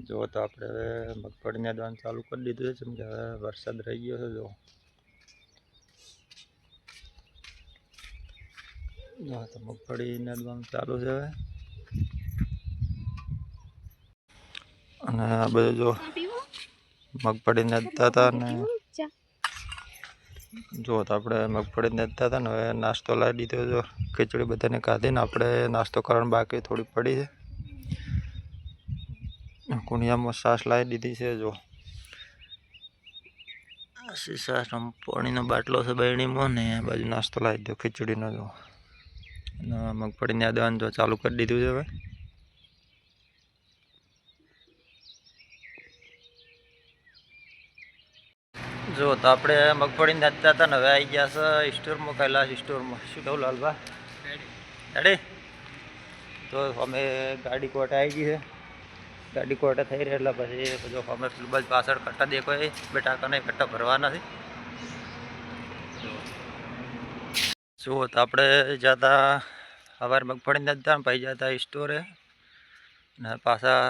જો તો આપણે હવે મગફળીને દાવાનું ચાલુ કરી દીધું છે, કેમ કે હવે વરસાદ રહી ગયો છે. જો તો મગફળીને દાવાનું ચાલુ છે હવે. અને આ બધું જો મગફળીને દતા હતા ને જો તો આપણે મગફળીને દતા હતા ને હવે નાસ્તો લાવી દીધો. જો ખીચડી બધાને ખાધીને આપણે નાસ્તો કરવાનું બાકી થોડી પડી છે. કુણિયામાં છાશ લાવી દીધી છે. જો છાશ પાણીનો બાટલો છે બરણીમાં, ને આ બાજુ નાસ્તો લાવી દીધો ખીચડીનો. જો અને મગફળીને દાવાનું જો ચાલુ કરી દીધું છે હવે. જો તો આપણે મગફળીને દાતા હતા ને હવે આવી ગયા છે સ્ટોરમાં, કૈલાસ સ્ટોરમાં. શું કહું લાલભા? રેડી? તો અમે ગાડી કોટે આવી ગઈ છે. ગાડી કોટે થઈ રહી એટલે પછી જો અમે પેલું બસ પાછળ કટ્ટા દેખો બેટા કને કટ્ટા ભરવા નથી. જુઓ તો આપણે જતા સવારે મગફળીને દાતા પછી જતા સ્ટોરે ને પાછા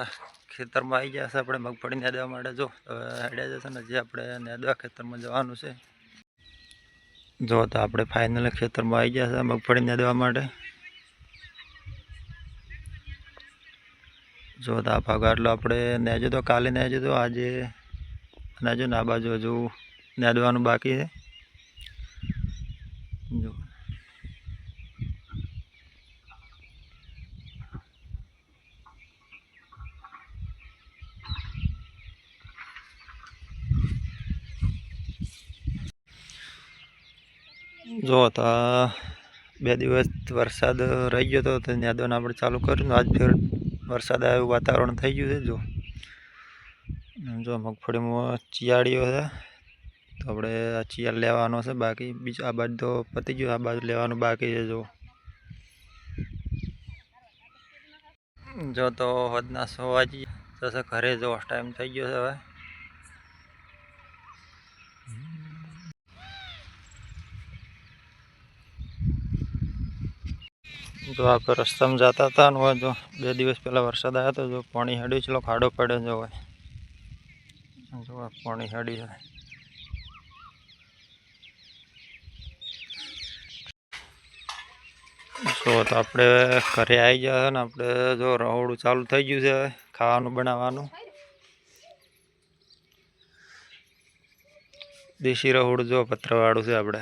ખેતરમાં આવી ગયા છે આપણે મગફળી નેદવા માટે. જો હવે હેડ્યા જશે ને જે આપણે નેદવા ખેતરમાં જવાનું છે. જો તો આપણે ફાઇનલ ખેતરમાં આવી ગયા છે મગફળી નેદવા માટે. જો તો આ ભાગ આટલો આપણે નેજો તો કાલે નેજો તો આજે નેજો ને આ બાજુ હજુ નેદવાનું બાકી છે. જો જો તો 2 દિવસ વરસાદ રહી ગયો તો નેદવાનું આપણે ચાલુ કર્યું. આજ ફેર વરસાદ આવ્યું, વાતાવરણ થઈ ગયું છે. જો મગફળીમાં ચિયાળીઓ છે તો આપણે આ ચિયાળ લેવાનો છે બાકી. બીજું આ બાજુ તો પતી ગયું, આ બાજુ લેવાનું બાકી છે. જો તો હદના 6 વાગી જશે ઘરે. જો ટાઈમ થઈ ગયો છે હવે. જો આપણે રસ્તામાં જતા હતા ને જો 2 દિવસ પહેલાં વરસાદ આવ્યો હતો. જો પાણી હડ્યું છે, ખાડો પડ્યો જો હોય. જો પાણી હડ્યું છે. જો તો આપણે ઘરે આવી ગયા છે ને આપણે જો રહોડું ચાલુ થઈ ગયું છે ખાવાનું બનાવવાનું. દેશી રહોડું જો પત્રવાળું છે આપણે.